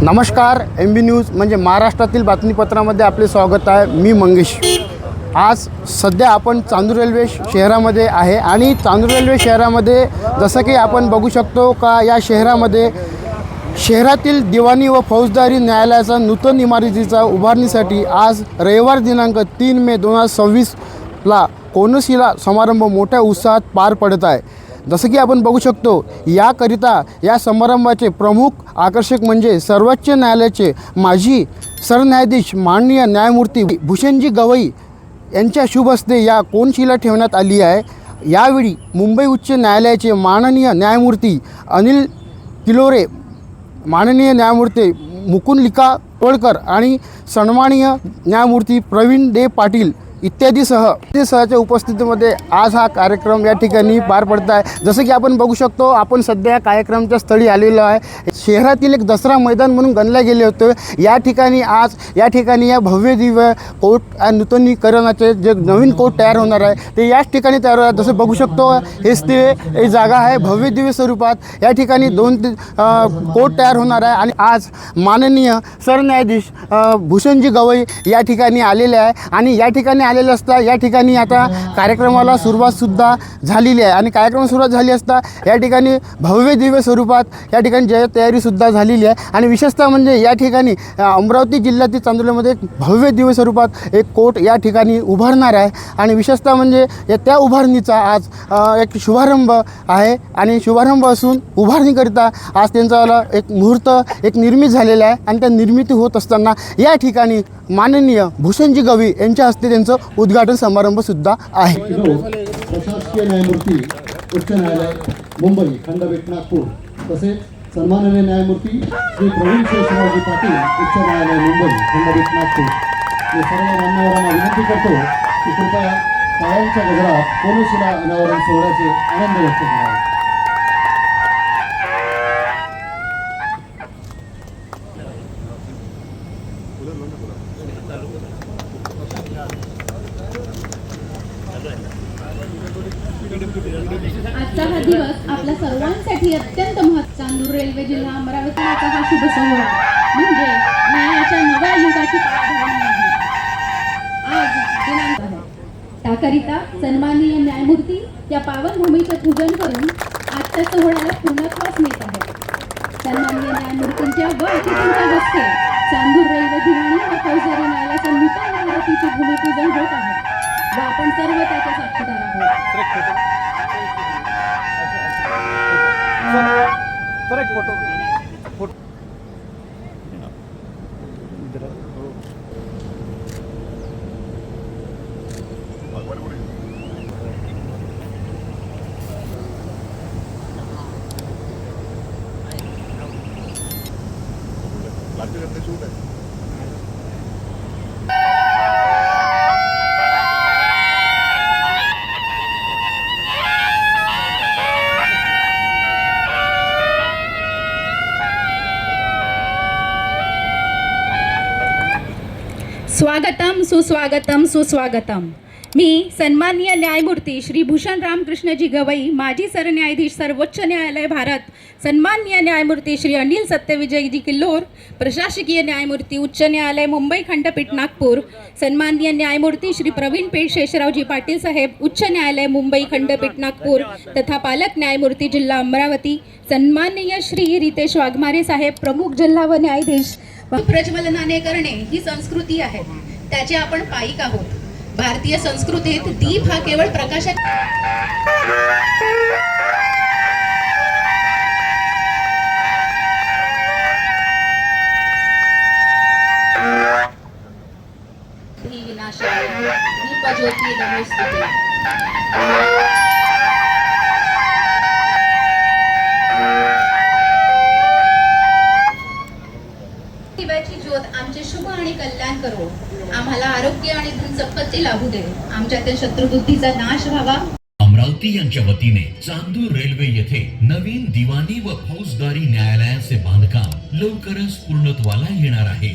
नमस्कार, MB news म्हणजे महाराष्ट्रातील बातमीपत्रामध्ये आपले स्वागत आहे। मी मंगेश। आज सध्या आपण चांदूर रेल्वे शहरामध्ये आहे आणि चांदूर रेल्वे शहरामध्ये जसं की आपण बघू शकतो का या शहरातील दिवाणी व फौजदारी न्यायालयाचा नूतन इमारतीचा उभारणीसाठी आज रविवार दिनांक 3 मे 2026ला कोनशिला समारंभ मोठ्या उत्साहात पार पडत आहे। जसं की आपण बघू शकतो याकरिता या समारंभाचे प्रमुख आकर्षक म्हणजे सर्वोच्च न्यायालयाचे माजी सरन्यायाधीश माननीय न्यायमूर्ती भूषणजी गवई यांच्या शुभ हस्ते या कोनशिला ठेवण्यात आली आहे। यावेळी मुंबई उच्च न्यायालयाचे माननीय न्यायमूर्ती अनिल किलोरे, माननीय न्यायमूर्ती मुकुंदलिका टोळकर आणि सन्माननीय न्यायमूर्ती प्रवीण डे पाटील इत्यादीसहच्या उपस्थितीमध्ये आज हा कार्यक्रम या ठिकाणी पार पडत आहे। जसं की आपण बघू शकतो आपण सध्या कार्यक्रमाच्या स्थळी आलेलो आहे। शहरातील एक दसरा मैदान म्हणून गणले गेले होते। या ठिकाणी या भव्य दिव्य कोर्ट नूतनीकरणाचे जे नवीन कोर्ट तयार होणार आहे ते याच ठिकाणी तयार होणार। जसं बघू शकतो हेच ते जागा आहे भव्य दिव्य स्वरूपात। या ठिकाणी 2 कोर्ट तयार होणार आहे आणि आज माननीय सरन्यायाधीश भूषणजी गवई या ठिकाणी आलेले आहे आणि या ठिकाणी आलेलं असता या ठिकाणी आता कार्यक्रमाला सुरुवातसुद्धा झालेली आहे आणि कार्यक्रम सुरुवात झाली असता या ठिकाणी भव्य दिव्य स्वरूपात या ठिकाणी तयारीसुद्धा झालेली आहे। आणि विशेषतः म्हणजे या ठिकाणी अमरावती जिल्ह्यातील चांदोलीमध्ये एक भव्य दिव्य स्वरूपात एक कोर्ट या ठिकाणी उभारणार आहे आणि विशेषतः म्हणजे त्या उभारणीचा आज एक शुभारंभ आहे आणि शुभारंभ असून उभारणीकरिता आज त्यांचा एक मुहूर्त एक निर्मित झालेला आहे आणि त्या निर्मिती होत असताना या ठिकाणी माननीय भूषणजी गवई यांच्या हस्ते त्यांचं उद्घाटन समारंभसुद्धा आहे। प्रशासकीय न्यायमूर्ती उच्च न्यायालय मुंबई खंडपीठ नागपूर तसेच सन्माननीय न्यायमूर्ती श्री प्रवीण शेषरावजी पाटील उच्च न्यायालय मुंबई खंडपीठ नागपूर हे सर्व मान्यवरांना विनंती करतो की कृपया टाळ्यांच्या गजरात कोनशिला अनावरण सोहळ्याचे आनंद व्यक्त करावे। आजचा हा दिवस आपल्या सर्वांसाठी अत्यंत चांदूर रेल्वे जिल्हा अमरावतीचा हा शुभ सोहळा म्हणजे न्यायाच्या नव्या युगाची पायाभरणी आहे। आज दिनांक आहे त्याकरिता सन्माननीय न्यायमूर्ती या पावन भूमीचे पूजन करून आजच्या सोहळ्याला पूर्णत्वास नेत आहेत। सन्माननीय न्यायमूर्तींच्या व अतिथींच्या हस्ते चांदूर रेल्वे दिवाणी व फौजदारी न्यायालयाच्या नूतन इमारतीचे भूमिपूजन होत आहे व आपण सर्व त्याच्या साक्षीदार आहोत। सर एक फोटो स्वागतम सुस्वागतम सुस्वागतम। मी सन्माननीय न्यायमूर्ती श्री भूषण रामकृष्णजी गवई माजी सरन्यायाधीश सर्वोच्च न्यायालय भारत, सन्माननीय न्यायमूर्ती श्री अनिल सत्यविजयजी किल्लोर प्रशासकीय न्यायमूर्ती उच्च न्यायालय मुंबई खंडपीठ नागपूर, सन्माननीय न्यायमूर्ती श्री प्रवीण पेठ शेषरावजी पाटील साहेब उच्च न्यायालय मुंबई खंडपीठ नागपूर तथा पालक न्यायमूर्ती जिल्हा अमरावती, सन्माननीय श्री रितेश वाघमारे साहेब प्रमुख जिल्हा व न्यायाधीश। प्रज्वलनाने करणे ही संस्कृती आहे, त्याचे आपण पाईक आहोत। भारतीय संस्कृतीत दीप हा केवळ प्रकाशक ही विनाशाय दीप ज्योती नमोस्तुते। आमचे शुभ आणि कल्याण करो, आम्हाला आरोग्य आणि धन संपत्ती लाभू दे, आमच्यातील शत्रुबुद्धीचा नाश व्हावा। अमरावती यांच्या वतीने चांदूर रेल्वे येथे नवीन दिवाणी व फौजदारी न्यायालयाचे बांधकाम लवकरच पूर्णत्वाला येणार आहे।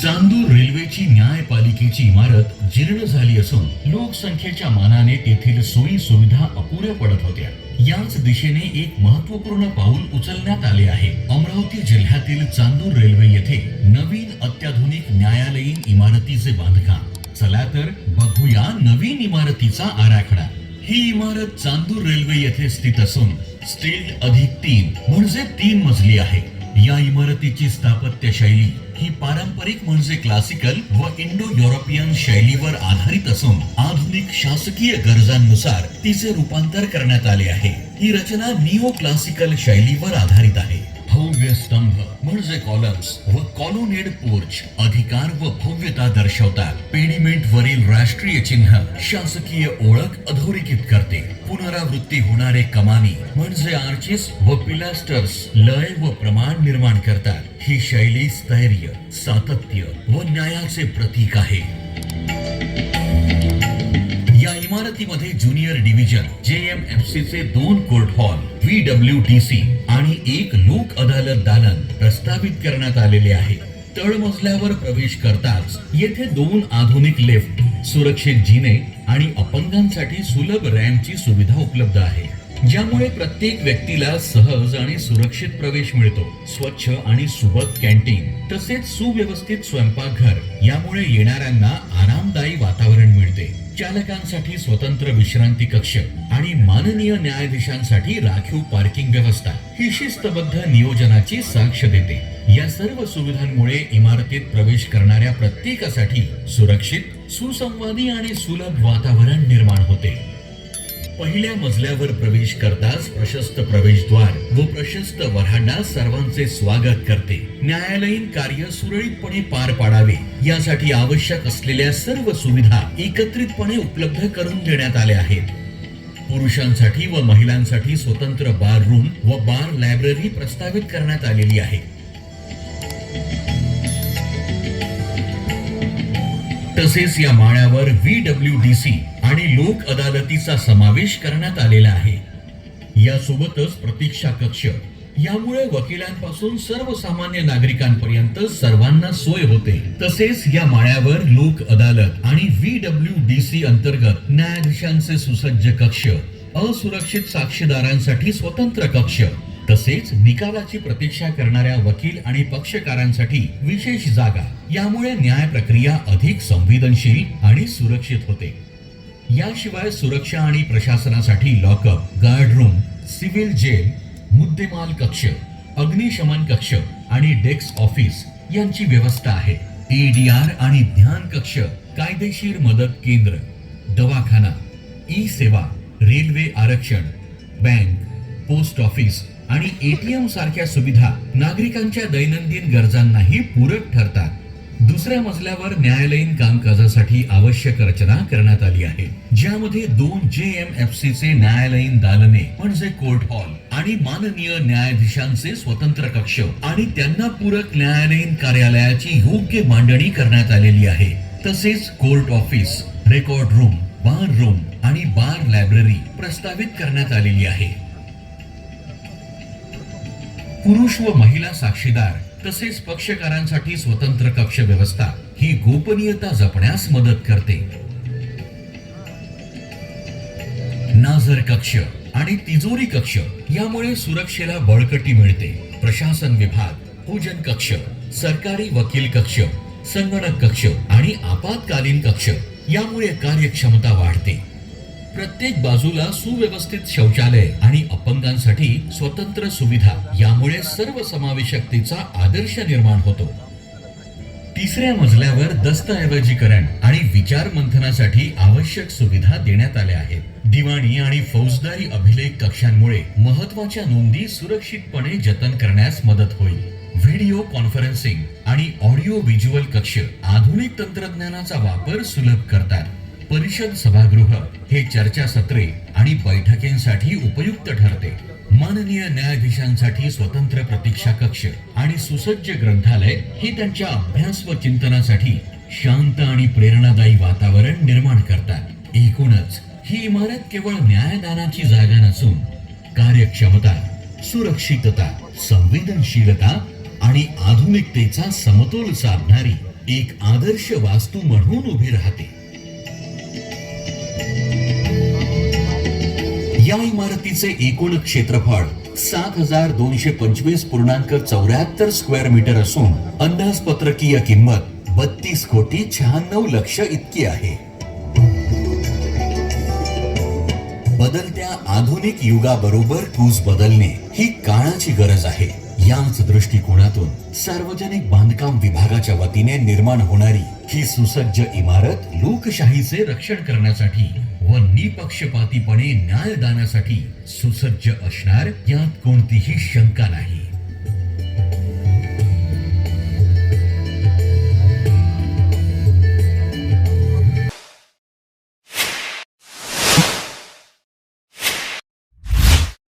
चांदूर रेल्वेची न्यायपालिकेची इमारत जीर्ण झाली असून लोकसंख्येच्या मानाने तेथील सोयी सुविधा अपुऱ्या पडत होत्या। याच दिशेने एक महत्त्वपूर्ण पाऊल उचलण्यात आले आहे. अमरावती जिल्ह्यातील चांदूर रेल्वे येथे नवीन अत्याधुनिक न्यायालयीन इमारतीचे बांधकाम. चला तर बघूया नवीन इमारतीचा आराखडा. ही इमारत चांदूर रेल्वे येथे स्थित असून स्टील +3 म्हणजे 3 मजली आहे. या इमारतीची स्थापत्य शैली ही पारंपरिक म्हणजे क्लासिकल व इंडो युरोपियन शैलीवर आधारित असून आधुनिक शासकीय गरजांनुसार तिचे रूपांतर करण्यात आले आहे. ही रचना निओ क्लासिकल शैलीवर आधारित आहे. भव्य स्तंभ म्हणजे कॉलम्स व कॉलोनेड पोर्च अधिकार व भव्यता दर्शवतात. पेडिमेंट वरील राष्ट्रीय चिन्ह शासकीय ओळख अधोरेखित करते. पुनरावृत्ती होणारे कमानी म्हणजे आर्चेस व पिलास्टर्स लय व प्रमाण निर्माण करतात. ही शैली स्थैर्य, सातत्य व न्यायाचे प्रतीक आहे. या इमारतीमध्ये ज्युनियर डिव्हिजन JMFC चे 2 कोर्ट हॉल, VWDC आणि 1 लोक अदालत दालन प्रस्तावित करण्यात आलेले आहे. तळमजल्यावर प्रवेश करताच येथे 2 आधुनिक लिफ्ट, सुरक्षित जिने आणि अपंगांसाठी सुलभ रॅम्पची सुविधा उपलब्ध आहे, ज्यामुळे प्रत्येक व्यक्तीला सहज आणि सुरक्षित प्रवेश मिळतो. स्वच्छ आणि सुबक कॅन्टीन तसेच सुव्यवस्थित स्वयंपाकघर यामुळे येणाऱ्यांना आरामदायी वातावरण मिळते. चालकांसाठी स्वतंत्र विश्रांती कक्ष आणि माननीय न्यायाधीशांसाठी राखीव पार्किंग व्यवस्था ही शिस्तबद्ध नियोजनाची साक्ष देते. या सर्व सुविधांमुळे इमारतीत प्रवेश करणाऱ्या प्रत्येकासाठी सुरक्षित, सुसंवादी आणि सुलभ वातावरण निर्माण होते. पहिल्या मजल्यावर प्रवेश करताच प्रशस्त प्रवेशद्वार व प्रशस्त व्हरांडा सर्वांचे स्वागत करते. न्यायालयीन कार्य सुरळीतपणे पार पाडावे यासाठी आवश्यक असलेल्या सर्व सुविधा एकत्रितपणे उपलब्ध करून देण्यात आल्या आहेत. पुरुषांसाठी व महिलांसाठी स्वतंत्र बार रूम व बार लायब्ररी प्रस्तावित करण्यात आलेली आहे. तसेच या माळ्यावर VWDC आणि लोक अदालतीचा समावेश करण्यात आलेला आहे. यासोबतच प्रतीक्षा कक्ष, यामुळे वकिलांपासून सर्वसामान्य नागरिकांपर्यंत सर्वांना सोय होते. तसेच या माळ्यावर लोक अदालत आणि VWDC अंतर्गत न्यायाधीशांचे सुसज्ज कक्ष, असुरक्षित साक्षीदारांसाठी स्वतंत्र कक्ष तसेच निकालाची प्रतीक्षा करणाऱ्या वकील आणि पक्षकारांसाठी विशेष जागा, यामुळे न्याय प्रक्रिया अधिक संवेदनशील आणि सुरक्षित होते. याशिवाय सुरक्षा आणि प्रशासनासाठी lockup, guard room, civil jail, मुद्देमाल कक्ष, अग्निशमन कक्ष आणि डेस्क ऑफिस यांची व्यवस्था आहे. EDR आणि ध्यान कक्ष, कायदेशीर मदत केंद्र, दवाखाना, ई-सेवा, रेल्वे आरक्षण, बँक, पोस्ट ऑफिस आणि ATM सारख्या सुविधा नागरिकांच्या दैनंदिन गरजांनाही पूरक ठरतात. दुसऱ्या मजल्यावर न्यायालयीन कामकाजासाठी आवश्यक रचना करण्यात आली आहे, ज्यामध्ये 2 JMFC चे न्यायालयीन दालने म्हणजे कोर्ट हॉल आणि माननीय न्यायाधीशांचे स्वतंत्र कक्ष आणि त्यांना पूरक न्यायालयीन कार्यालयाची योग्य मांडणी करण्यात आलेली आहे. तसेच कोर्ट ऑफिस, रेकॉर्ड रूम, बार रूम आणि बार लायब्ररी प्रस्तावित करण्यात आलेली आहे. पुरुष व महिला साक्षीदार तसेच पक्षकारांसाठी स्वतंत्र कक्ष व्यवस्था ही गोपनीयता जपण्यास मदत करते. नाझर कक्ष आणि तिजोरी कक्ष यामुळे सुरक्षेला बळकटी मिळते. प्रशासन विभाग, पूजन कक्ष, सरकारी वकील कक्ष, संगणक कक्ष आणि आपत्कालीन कक्ष यामुळे कार्यक्षमता वाढते. प्रत्येक बाजूला सुव्यवस्थित शौचालय आणि अपंगांसाठी स्वतंत्र सुविधा, यामुळे सर्वसमावेशकतेचा आदर्श निर्माण होतो. तिसऱ्या मजल्यावर दस्तऐवजीकरण आणि विचार मंथनासाठी आवश्यक सुविधा देण्यात आल्या आहेत. दिवाणी आणि फौजदारी अभिलेख कक्षांमुळे महत्त्वाच्या नोंदी सुरक्षितपणे जतन करण्यास मदत होईल. व्हिडिओ कॉन्फरन्सिंग आणि ऑडिओ व्हिज्युअल कक्ष आधुनिक तंत्रज्ञानाचा वापर सुलभ करतात. परिषद सभागृह हे चर्चासत्रे आणि बैठकींसाठी उपयुक्त ठरते. माननीय न्यायाधीशांसाठी स्वतंत्र प्रतीक्षा कक्ष आणि सुसज्ज ग्रंथालय हे त्यांच्या अभ्यास व चिंतनासाठी शांत आणि प्रेरणादायी वातावरण निर्माण करतात. एकूणच ही इमारत केवळ न्यायदानाची जागा नसून कार्यक्षमता, सुरक्षितता, संवेदनशीलता आणि आधुनिकतेचा समतोल साधणारी एक आदर्श वास्तू म्हणून उभी राहते. या इमारतीचे एकूण क्षेत्रफळ 7,225.74 स्क्वेअर मीटर असून अंदाजपत्रकीय किंमत 32,96,00,000 इतकी आहे. बदलत्या आधुनिक युगाबरोबर कूच बदलणे ही काळाची गरज आहे. याच दृष्टिकोनातून सार्वजनिक बांधकाम विभागाच्या वतीने निर्माण होणारी ही सुसज्ज इमारत लोकशाहीचे रक्षण करण्यासाठी व निपक्षपातीपणे न्यायदानासाठी सुसज्ज असणार यात कोणतीही शंका नाही.